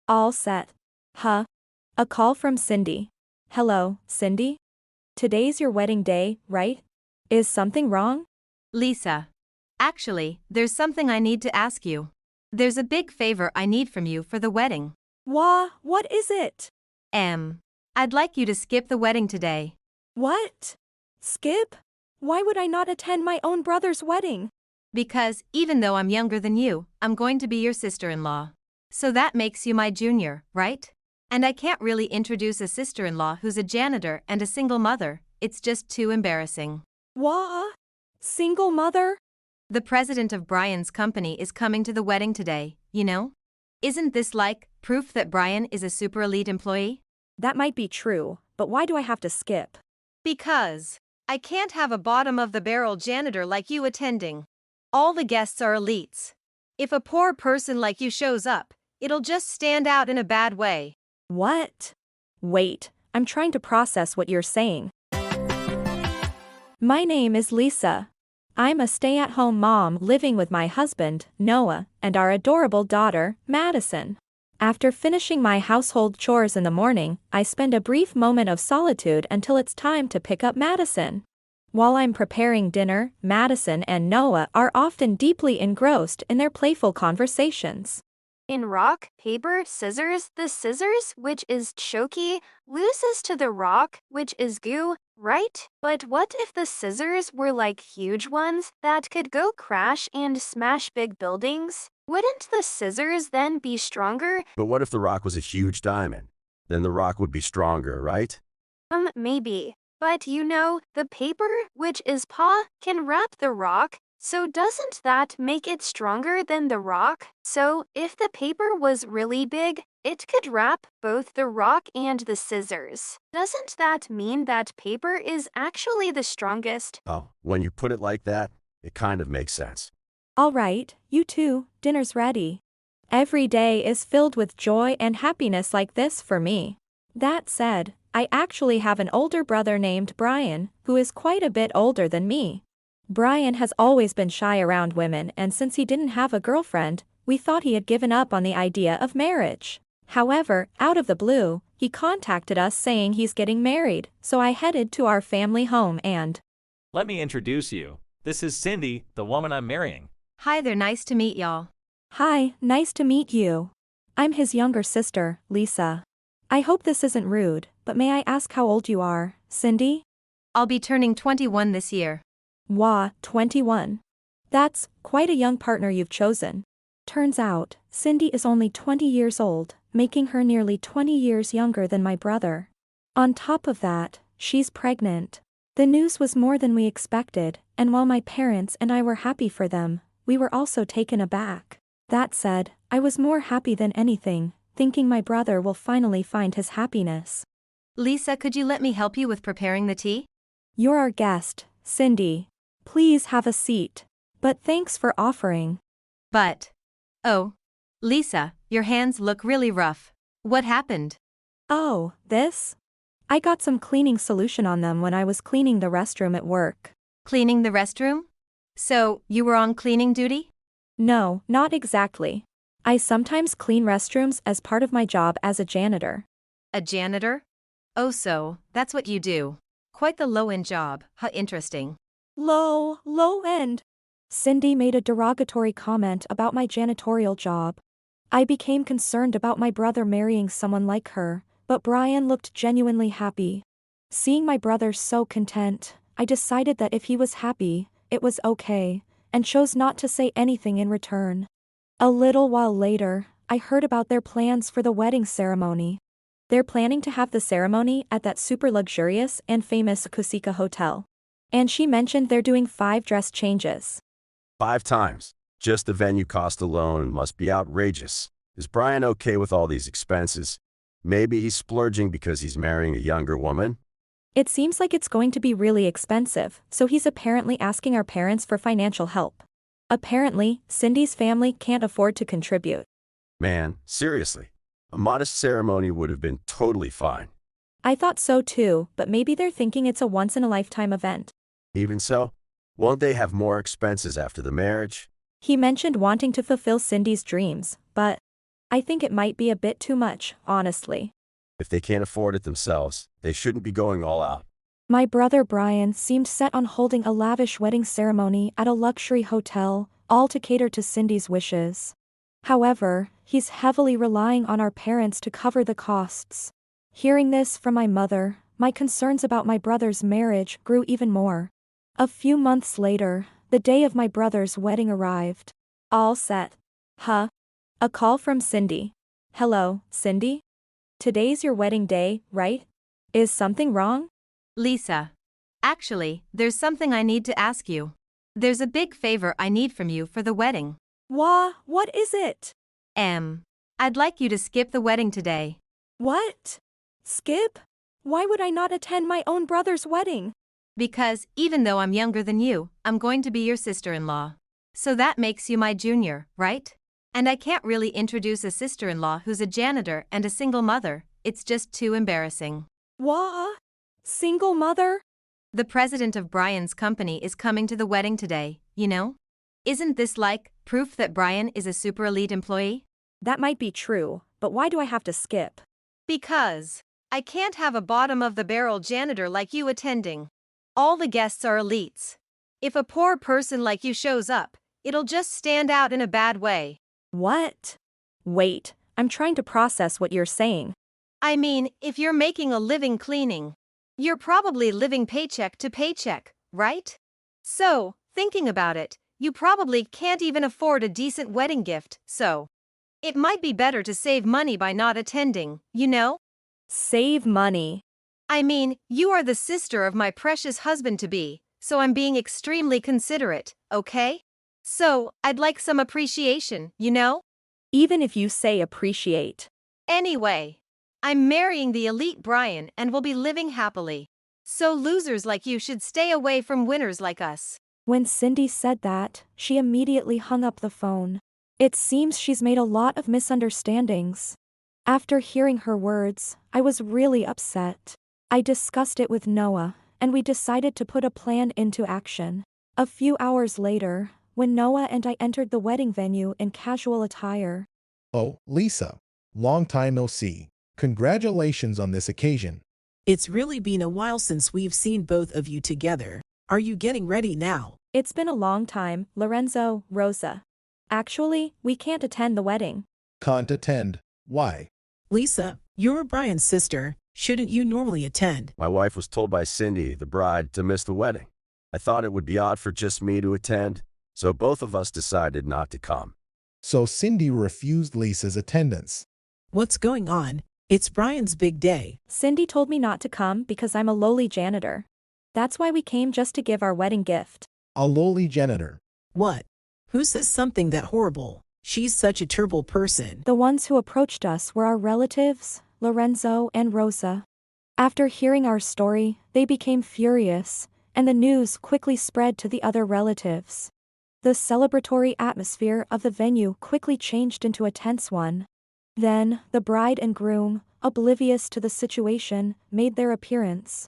All set. Huh? A call from Cindy. Hello, Cindy? Today's your wedding day, right? Is something wrong? Lisa. Actually, there's something I need to ask you. There's a big favor I need from you for the wedding. What is it? I'd like you to skip the wedding today. What? Skip? Why would I not attend my own brother's wedding? Because, even though I'm younger than you, I'm going to be your sister-in-law. So that makes you my junior, right? And I can't really introduce a sister-in-law who's a janitor and a single mother, it's just too embarrassing. What? Single mother? The president of Brian's company is coming to the wedding today, you know? Isn't this like proof that Brian is a super elite employee? That might be true, but why do I have to skip? Because I can't have a bottom-of-the-barrel janitor like you attending. All the guests are elites. If a poor person like you shows up, it'll just stand out in a bad way. What? Wait, I'm trying to process what you're saying. My name is Lisa. I'm a stay-at-home mom living with my husband, Noah, and our adorable daughter, Madison. After finishing my household chores in the morning, I spend a brief moment of solitude until it's time to pick up Madison. While I'm preparing dinner, Madison and Noah are often deeply engrossed in their playful conversations. In rock, paper, scissors, the scissors, which is choky, loses to the rock, which is goo, right? But what if the scissors were like huge ones that could go crash and smash big buildings? Wouldn't the scissors then be stronger? But what if the rock was a huge diamond? Then the rock would be stronger, right? Maybe. But you know, the paper, which is paw, can wrap the rock, so doesn't that make it stronger than the rock? So, if the paper was really big, it could wrap both the rock and the scissors. Doesn't that mean that paper is actually the strongest? Oh, when you put it like that, it kind of makes sense. All right, you two, dinner's ready. Every day is filled with joy and happiness like this for me. That said, I actually have an older brother named Brian, who is quite a bit older than me. Brian has always been shy around women, and since he didn't have a girlfriend, we thought he had given up on the idea of marriage. However, out of the blue, he contacted us saying he's getting married, so I headed to our family home and... Let me introduce you. This is Cindy, the woman I'm marrying. Hi there, nice to meet y'all. Hi, nice to meet you. I'm his younger sister, Lisa. I hope this isn't rude, but may I ask how old you are, Cindy? I'll be turning 21 this year. 21. That's quite a young partner you've chosen. Turns out, Cindy is only 20 years old, making her nearly 20 years younger than my brother. On top of that, she's pregnant. The news was more than we expected, and while my parents and I were happy for them, we were also taken aback. That said, I was more happy than anything, thinking my brother will finally find his happiness. Lisa, could you let me help you with preparing the tea? You're our guest, Cindy. Please have a seat. But thanks for offering. Oh, Lisa, your hands look really rough. What happened? Oh, this? I got some cleaning solution on them when I was cleaning the restroom at work. Cleaning the restroom? So, you were on cleaning duty? No, not exactly. I sometimes clean restrooms as part of my job as a janitor. A janitor? Oh, so, that's what you do. Quite the low-end job, how interesting. Low end. Cindy made a derogatory comment about my janitorial job. I became concerned about my brother marrying someone like her, but Brian looked genuinely happy. Seeing my brother so content, I decided that if he was happy, it was okay, and chose not to say anything in return. A little while later, I heard about their plans for the wedding ceremony. They're planning to have the ceremony at that super luxurious and famous Kusika hotel. And she mentioned they're doing 5 dress changes. 5 times. Just the venue cost alone must be outrageous. Is Brian okay with all these expenses? Maybe he's splurging because he's marrying a younger woman? It seems like it's going to be really expensive, so he's apparently asking our parents for financial help. Apparently, Cindy's family can't afford to contribute. Man, seriously. A modest ceremony would have been totally fine. I thought so too, but maybe they're thinking it's a once-in-a-lifetime event. Even so, won't they have more expenses after the marriage? He mentioned wanting to fulfill Cindy's dreams, but I think it might be a bit too much, honestly. If they can't afford it themselves, they shouldn't be going all out. My brother Brian seemed set on holding a lavish wedding ceremony at a luxury hotel, all to cater to Cindy's wishes. However, he's heavily relying on our parents to cover the costs. Hearing this from my mother, my concerns about my brother's marriage grew even more. A few months later, the day of my brother's wedding arrived. All set. Huh? A call from Cindy. Hello, Cindy? Today's your wedding day, right? Is something wrong? Lisa. Actually, there's something I need to ask you. There's a big favor I need from you for the wedding. What is it? I'd like you to skip the wedding today. What? Skip? Why would I not attend my own brother's wedding? Because, even though I'm younger than you, I'm going to be your sister-in-law. So that makes you my junior, right? And I can't really introduce a sister-in-law who's a janitor and a single mother, it's just too embarrassing. What? Single mother? The president of Brian's company is coming to the wedding today, you know? Isn't this like proof that Brian is a super elite employee? That might be true, but why do I have to skip? Because I can't have a bottom-of-the-barrel janitor like you attending. All the guests are elites. If a poor person like you shows up, it'll just stand out in a bad way. What? Wait, I'm trying to process what you're saying. I mean, if you're making a living cleaning, you're probably living paycheck to paycheck, right? So, thinking about it, you probably can't even afford a decent wedding gift, so it might be better to save money by not attending, you know? Save money. I mean, you are the sister of my precious husband-to-be, so I'm being extremely considerate, okay? So, I'd like some appreciation, you know? Even if you say appreciate. Anyway, I'm marrying the elite Brian and will be living happily. So losers like you should stay away from winners like us. When Cindy said that, she immediately hung up the phone. It seems she's made a lot of misunderstandings. After hearing her words, I was really upset. I discussed it with Noah, and we decided to put a plan into action. A few hours later, when Noah and I entered the wedding venue in casual attire. Oh, Lisa. Long time no see. Congratulations on this occasion. It's really been a while since we've seen both of you together. Are you getting ready now? It's been a long time, Lorenzo, Rosa. Actually, we can't attend the wedding. Can't attend. Why? Lisa, you're Brian's sister. Shouldn't you normally attend? My wife was told by Cindy, the bride, to miss the wedding. I thought it would be odd for just me to attend, so both of us decided not to come. So Cindy refused Lisa's attendance. What's going on? It's Brian's big day. Cindy told me not to come because I'm a lowly janitor. That's why we came, just to give our wedding gift. A lowly janitor. What? Who says something that horrible? She's such a terrible person. The ones who approached us were our relatives, Lorenzo and Rosa. After hearing our story, they became furious, and the news quickly spread to the other relatives. The celebratory atmosphere of the venue quickly changed into a tense one. Then, the bride and groom, oblivious to the situation, made their appearance.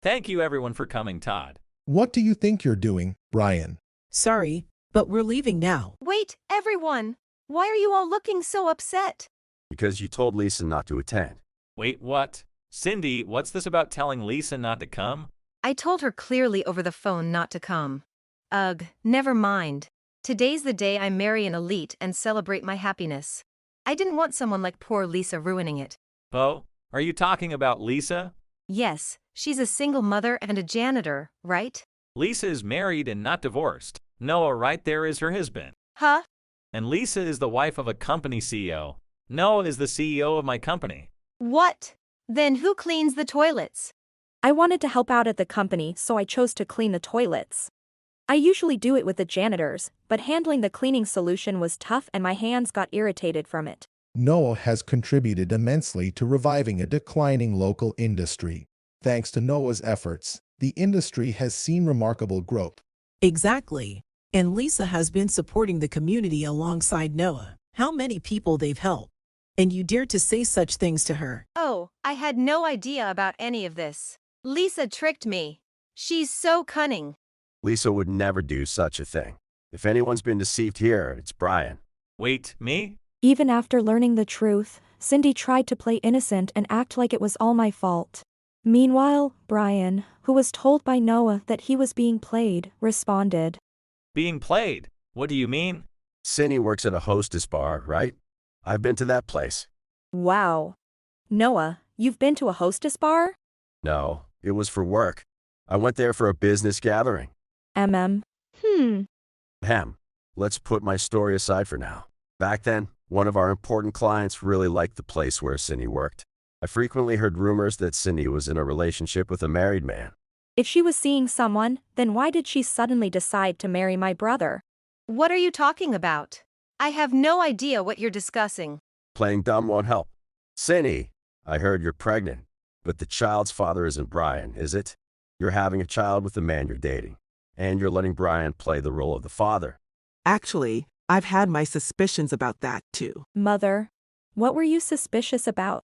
Thank you everyone for coming, Todd. What do you think you're doing, Brian? Sorry, but we're leaving now. Wait, everyone! Why are you all looking so upset? Because you told Lisa not to attend. Wait, what? Cindy, what's this about telling Lisa not to come? I told her clearly over the phone not to come. Ugh, never mind. Today's the day I marry an elite and celebrate my happiness. I didn't want someone like poor Lisa ruining it. Bo, are you talking about Lisa? Yes, she's a single mother and a janitor, right? Lisa is married and not divorced. Noah right there is her husband. Huh? And Lisa is the wife of a company CEO. Noah is the CEO of my company. What? Then who cleans the toilets? I wanted to help out at the company, so I chose to clean the toilets. I usually do it with the janitors, but handling the cleaning solution was tough and my hands got irritated from it. Noah has contributed immensely to reviving a declining local industry. Thanks to Noah's efforts, the industry has seen remarkable growth. Exactly. And Lisa has been supporting the community alongside Noah. How many people they've helped. And you dare to say such things to her. Oh, I had no idea about any of this. Lisa tricked me. She's so cunning. Lisa would never do such a thing. If anyone's been deceived here, it's Brian. Wait, me? Even after learning the truth, Cindy tried to play innocent and act like it was all my fault. Meanwhile, Brian, who was told by Noah that he was being played, responded. Being played? What do you mean? Cindy works at a hostess bar, right? I've been to that place. Wow. Noah, you've been to a hostess bar? No, it was for work. I went there for a business gathering. MM. Ahem. Let's put my story aside for now. Back then, one of our important clients really liked the place where Cindy worked. I frequently heard rumors that Cindy was in a relationship with a married man. If she was seeing someone, then why did she suddenly decide to marry my brother? What are you talking about? I have no idea what you're discussing. Playing dumb won't help. Cindy, I heard you're pregnant, but the child's father isn't Brian, is it? You're having a child with the man you're dating, and you're letting Brian play the role of the father. Actually, I've had my suspicions about that too. Mother, what were you suspicious about?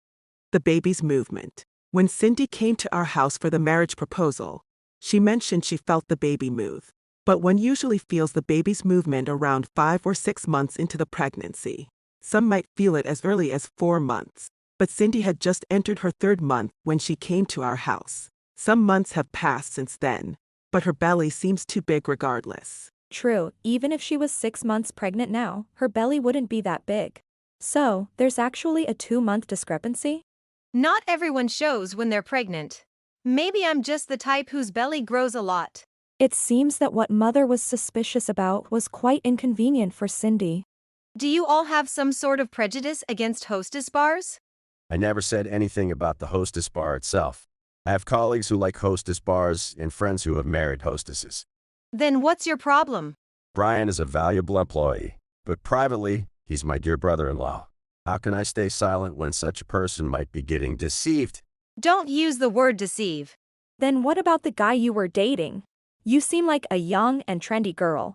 The baby's movement. When Cindy came to our house for the marriage proposal, she mentioned she felt the baby move. But one usually feels the baby's movement around 5 or 6 months into the pregnancy. Some might feel it as early as 4 months. But Cindy had just entered her 3rd month when she came to our house. Some months have passed since then, but her belly seems too big regardless. True, even if she was 6 months pregnant now, her belly wouldn't be that big. So, there's actually a 2-month discrepancy? Not everyone shows when they're pregnant. Maybe I'm just the type whose belly grows a lot. It seems that what Mother was suspicious about was quite inconvenient for Cindy. Do you all have some sort of prejudice against hostess bars? I never said anything about the hostess bar itself. I have colleagues who like hostess bars and friends who have married hostesses. Then what's your problem? Brian is a valuable employee, but privately, he's my dear brother-in-law. How can I stay silent when such a person might be getting deceived? Don't use the word deceive. Then what about the guy you were dating? You seem like a young and trendy girl.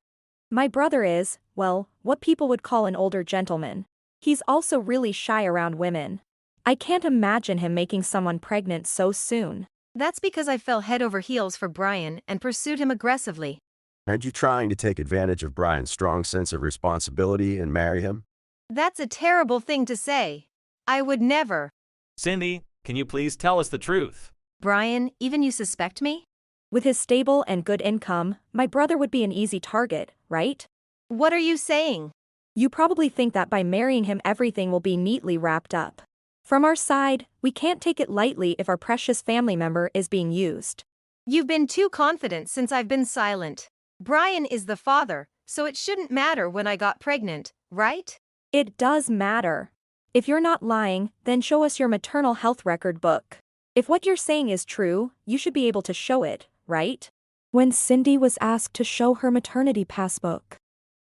My brother is, well, what people would call an older gentleman. He's also really shy around women. I can't imagine him making someone pregnant so soon. That's because I fell head over heels for Brian and pursued him aggressively. Aren't you trying to take advantage of Brian's strong sense of responsibility and marry him? That's a terrible thing to say. I would never. Cindy, can you please tell us the truth? Brian, even you suspect me? With his stable and good income, my brother would be an easy target, right? What are you saying? You probably think that by marrying him everything will be neatly wrapped up. From our side, we can't take it lightly if our precious family member is being used. You've been too confident since I've been silent. Brian is the father, so it shouldn't matter when I got pregnant, right? It does matter. If you're not lying, then show us your maternal health record book. If what you're saying is true, you should be able to show it, right? When Cindy was asked to show her maternity passbook.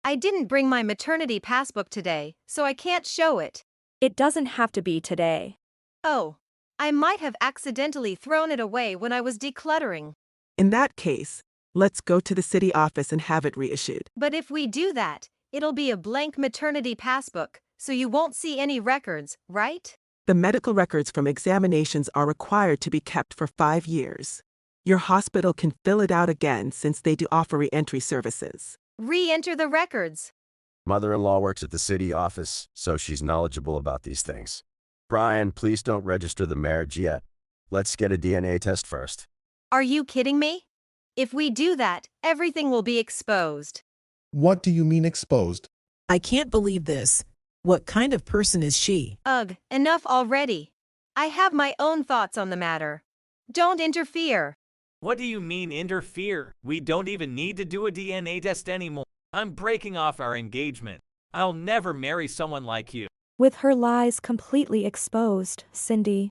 I didn't bring my maternity passbook today, so I can't show it. It doesn't have to be today. Oh, I might have accidentally thrown it away when I was decluttering. In that case, let's go to the city office and have it reissued. But if we do that, it'll be a blank maternity passbook, so you won't see any records, right? The medical records from examinations are required to be kept for 5 years. Your hospital can fill it out again since they do offer re-entry services. Re-enter the records. Mother-in-law works at the city office, so she's knowledgeable about these things. Brian, please don't register the marriage yet. Let's get a DNA test first. Are you kidding me? If we do that, everything will be exposed. What do you mean exposed? I can't believe this. What kind of person is she? Ugh, enough already. I have my own thoughts on the matter. Don't interfere. What do you mean interfere? We don't even need to do a DNA test anymore. I'm breaking off our engagement. I'll never marry someone like you. With her lies completely exposed, Cindy.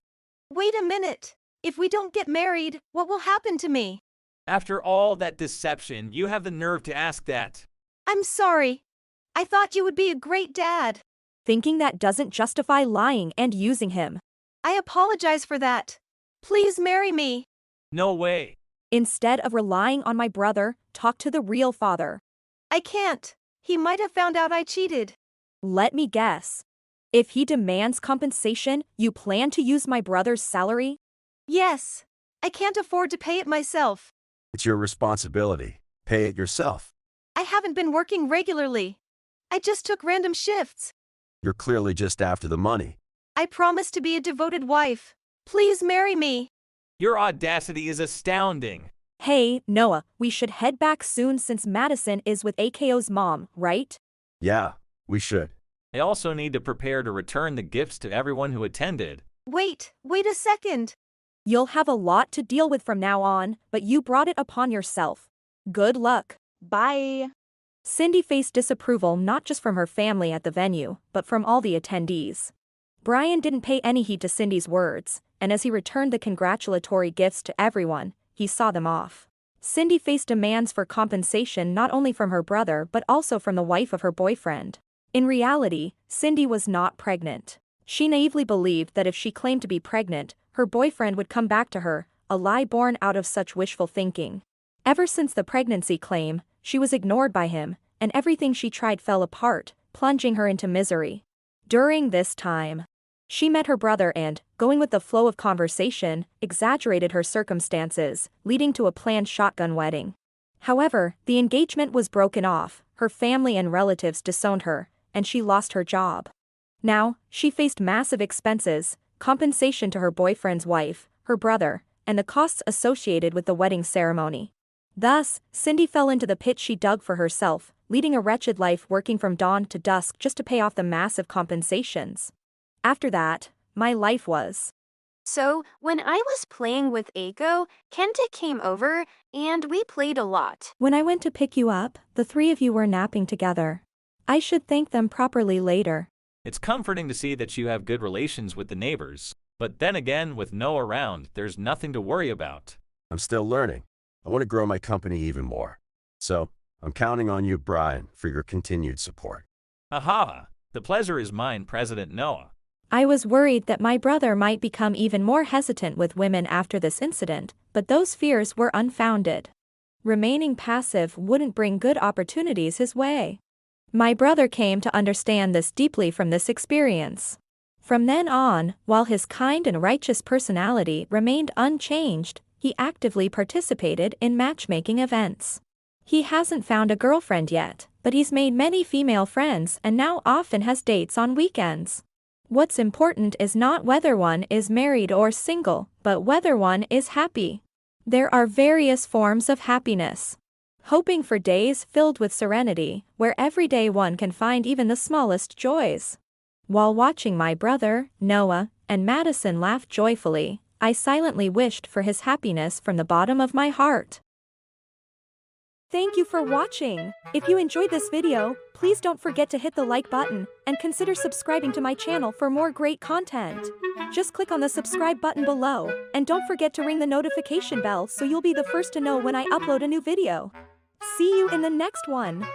Wait a minute. If we don't get married, what will happen to me? After all that deception, you have the nerve to ask that. I'm sorry. I thought you would be a great dad. Thinking that doesn't justify lying and using him. I apologize for that. Please marry me. No way. Instead of relying on my brother, talk to the real father. I can't. He might have found out I cheated. Let me guess. If he demands compensation, you plan to use my brother's salary? Yes. I can't afford to pay it myself. It's your responsibility. Pay it yourself. I haven't been working regularly. I just took random shifts. You're clearly just after the money. I promise to be a devoted wife. Please marry me. Your audacity is astounding. Hey, Noah, we should head back soon since Madison is with AKO's mom, right? Yeah, we should. I also need to prepare to return the gifts to everyone who attended. Wait a second. You'll have a lot to deal with from now on, but you brought it upon yourself. Good luck. Bye. Cindy faced disapproval not just from her family at the venue, but from all the attendees. Brian didn't pay any heed to Cindy's words, and as he returned the congratulatory gifts to everyone, he saw them off. Cindy faced demands for compensation not only from her brother but also from the wife of her boyfriend. In reality, Cindy was not pregnant. She naively believed that if she claimed to be pregnant, her boyfriend would come back to her, a lie born out of such wishful thinking. Ever since the pregnancy claim, she was ignored by him, and everything she tried fell apart, plunging her into misery. During this time, she met her brother and, going with the flow of conversation, exaggerated her circumstances, leading to a planned shotgun wedding. However, the engagement was broken off, her family and relatives disowned her, and she lost her job. Now, she faced massive expenses, compensation to her boyfriend's wife, her brother, and the costs associated with the wedding ceremony. Thus, Cindy fell into the pit she dug for herself, leading a wretched life working from dawn to dusk just to pay off the massive compensations. After that, my life was. So, when I was playing with Aiko, Kenta came over, and we played a lot. When I went to pick you up, the three of you were napping together. I should thank them properly later. It's comforting to see that you have good relations with the neighbors. But then again, with Noah around, there's nothing to worry about. I'm still learning. I want to grow my company even more. So, I'm counting on you, Brian, for your continued support. Aha! The pleasure is mine, President Noah. I was worried that my brother might become even more hesitant with women after this incident, but those fears were unfounded. Remaining passive wouldn't bring good opportunities his way. My brother came to understand this deeply from this experience. From then on, while his kind and righteous personality remained unchanged, he actively participated in matchmaking events. He hasn't found a girlfriend yet, but he's made many female friends and now often has dates on weekends. What's important is not whether one is married or single, but whether one is happy. There are various forms of happiness. Hoping for days filled with serenity, where every day one can find even the smallest joys. While watching my brother, Noah, and Madison laugh joyfully, I silently wished for his happiness from the bottom of my heart. Thank you for watching. If you enjoyed this video, please don't forget to hit the like button and consider subscribing to my channel for more great content. Just click on the subscribe button below and don't forget to ring the notification bell so you'll be the first to know when I upload a new video. See you in the next one.